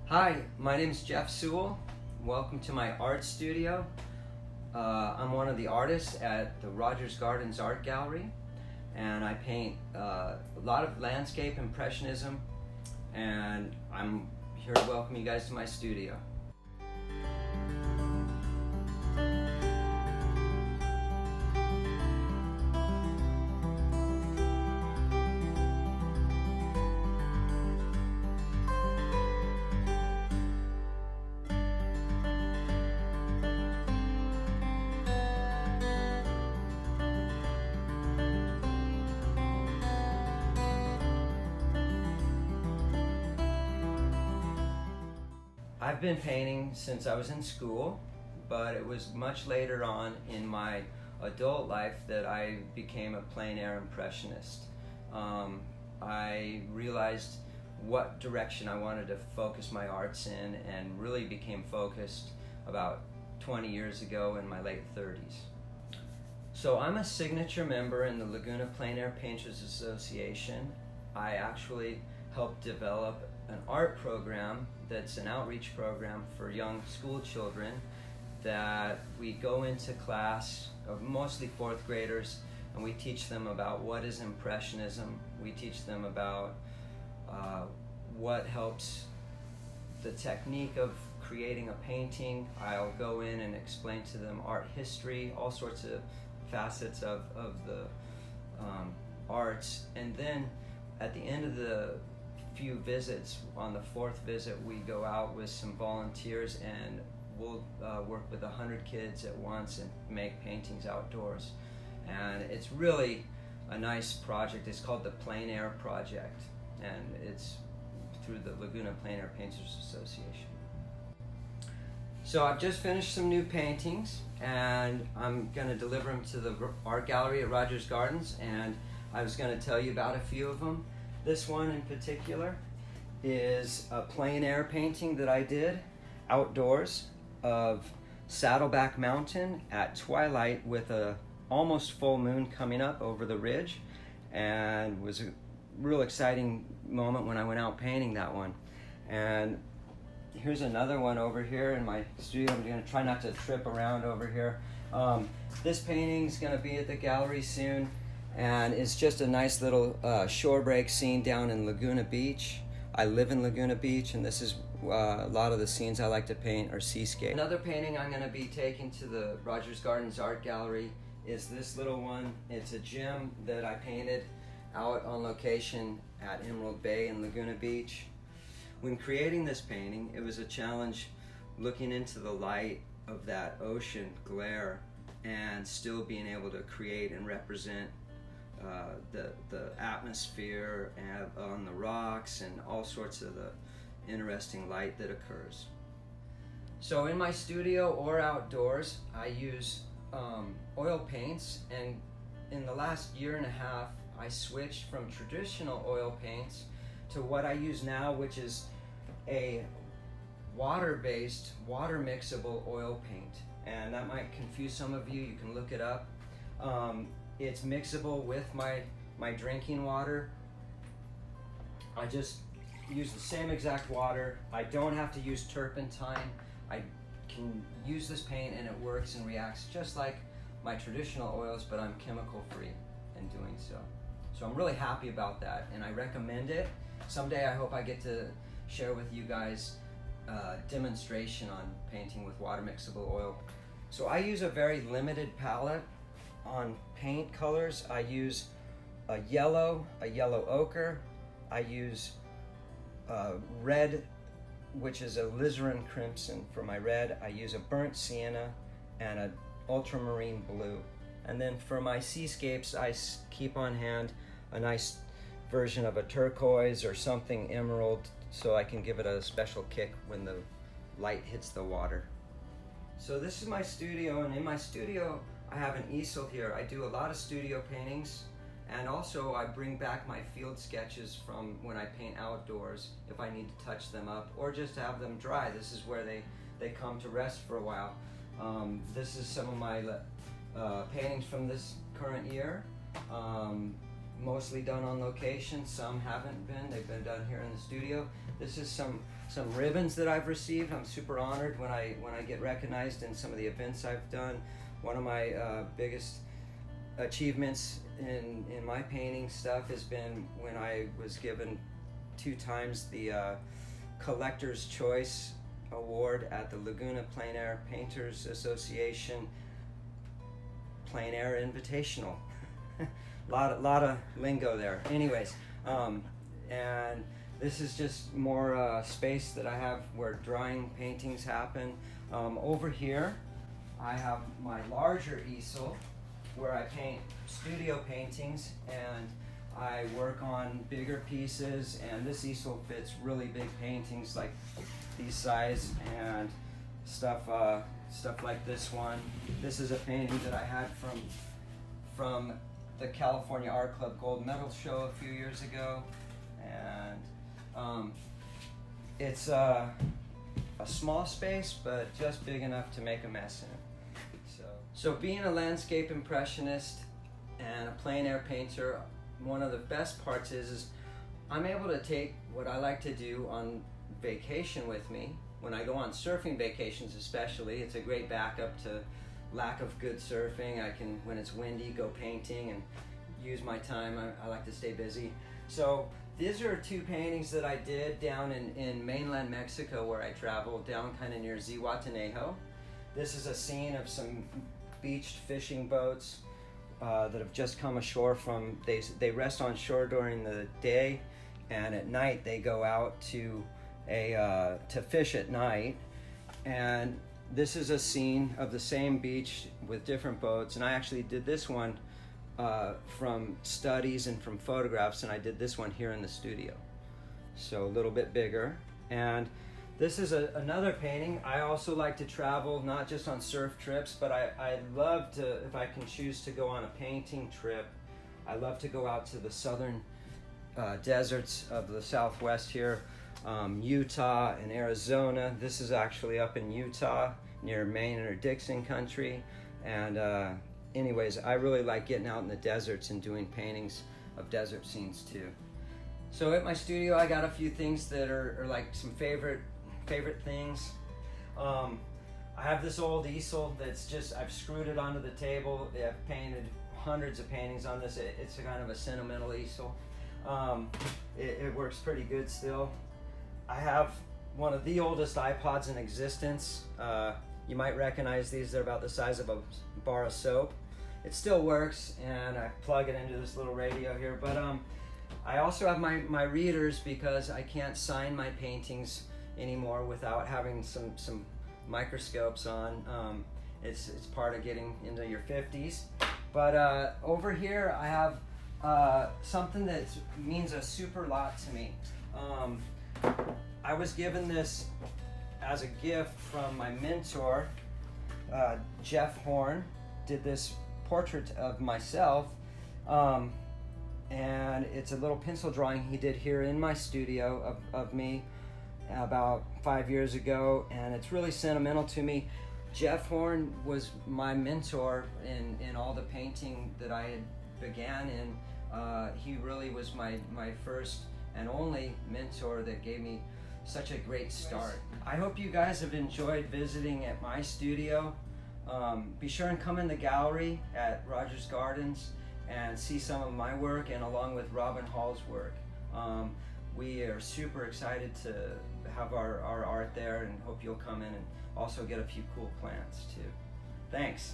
Hi, my name is Jeff Sewell. Welcome to my art studio. I'm one of the artists at the Rogers Gardens Art Gallery, and I paint a lot of landscape impressionism, and I'm here to welcome you guys to my studio. I've been painting since I was in school, but it was much later on in my adult life that I became a plein air impressionist. I realized what direction I wanted to focus my arts in and really became focused about 20 years ago in my late 30s. So I'm a signature member in the Laguna Plein Air Painters Association. I actually helped develop an art program that's an outreach program for young school children that we go into class of mostly fourth graders, and we teach them about what is impressionism. We teach them about what helps the technique of creating a painting. I'll go in and explain to them art history, all sorts of facets of the arts, and then at the end of the few visits, on the fourth visit, we go out with some volunteers and we'll work with 100 kids at once and make paintings outdoors. And it's really a nice project. It's called the Plein Air Project, and it's through the Laguna Plein Air Painters Association. So I've just finished some new paintings, and I'm going to deliver them to the art gallery at Rogers Gardens, and I was going to tell you about a few of them. This one in particular is a plein air painting that I did outdoors of Saddleback Mountain at twilight with a almost full moon coming up over the ridge, and was a real exciting moment when I went out painting that one. And here's another one over here in my studio. I'm going to try not to trip around over here. This painting's going to be at the gallery soon, and it's just a nice little shore break scene down in Laguna Beach. I live in Laguna Beach, and this is a lot of the scenes I like to paint are seascape. Another painting I'm going to be taking to the Rogers Gardens Art Gallery is this little one. It's a gem that I painted out on location at Emerald Bay in Laguna Beach. When creating this painting, it was a challenge looking into the light of that ocean glare and still being able to create and represent the atmosphere and on the rocks and all sorts of the interesting light that occurs. So in my studio or outdoors, I use oil paints, and in the last year and a half I switched from traditional oil paints to what I use now, which is a water-based, water mixable oil paint. And that might confuse some of you. You can look it up. It's mixable with my drinking water. I just use the same exact water. I don't have to use turpentine. I can use this paint and it works and reacts just like my traditional oils, but I'm chemical free in doing so. So I'm really happy about that, and I recommend it. Someday I hope I get to share with you guys a demonstration on painting with water mixable oil. So I use a very limited palette on paint colors. I use a yellow ochre. I use red, which is a alizarin crimson for my red. I use a burnt sienna and an ultramarine blue. And then for my seascapes, I keep on hand a nice version of a turquoise or something emerald, so I can give it a special kick when the light hits the water. So this is my studio, and in my studio I have an easel here. I do a lot of studio paintings, and also I bring back my field sketches from when I paint outdoors if I need to touch them up or just to have them dry. This is where they come to rest for a while. This is some of my paintings from this current year. mostly done on location. Some haven't been. They've been done here in the studio. This is some ribbons that I've received. I'm super honored when I get recognized in some of the events I've done. One of my biggest achievements in my painting stuff has been when I was given 2 times the Collector's Choice Award at the Laguna Plein Air Painters Association Plein Air Invitational. lot of lingo there. Anyways, and this is just more space that I have where drawing paintings happen. Over here, I have my larger easel where I paint studio paintings, and I work on bigger pieces, and this easel fits really big paintings like these size and stuff like this one. This is a painting that I had from the California Art Club Gold Medal show a few years ago, and it's a small space, but just big enough to make a mess in it. So being a landscape impressionist and a plein air painter, one of the best parts is I'm able to take what I like to do on vacation with me. When I go on surfing vacations especially, it's a great backup to lack of good surfing. I can, when it's windy, go painting and use my time. I like to stay busy. So these are 2 paintings that I did down in mainland Mexico, where I traveled down kind of near Zihuatanejo. This is a scene of some beached fishing boats that have just come ashore from, they rest on shore during the day, and at night they go out to fish at night. And this is a scene of the same beach with different boats, and I actually did this one from studies and from photographs, and I did this one here in the studio, so a little bit bigger. And this is another painting. I also like to travel, not just on surf trips, but I love to, if I can choose to go on a painting trip, I love to go out to the southern deserts of the Southwest here, Utah and Arizona. This is actually up in Utah near Maine or Dixon country. And anyways, I really like getting out in the deserts and doing paintings of desert scenes too. So at my studio, I got a few things that are like some favorite things. I have this old easel that's just, I've screwed it onto the table. I've painted hundreds of paintings on this. It's a kind of a sentimental easel. It works pretty good still. I have one of the oldest iPods in existence. You might recognize these. They're about the size of a bar of soap. It still works, and I plug it into this little radio here. But I also have my readers, because I can't sign my paintings anymore without having some microscopes on. It's part of getting into your 50s. But over here I have something that means a super lot to me. I was given this as a gift from my mentor, Jeff Horn. Did this portrait of myself, and it's a little pencil drawing he did here in my studio of me about 5 years ago, and it's really sentimental to me. Jeff Horn was my mentor in all the painting that I had began in. He really was my first and only mentor that gave me such a great start. I hope you guys have enjoyed visiting at my studio. Be sure and come in the gallery at Rogers Gardens and see some of my work, and along with Robin Hall's work. We are super excited to have our art there, and hope you'll come in and also get a few cool plants too. Thanks.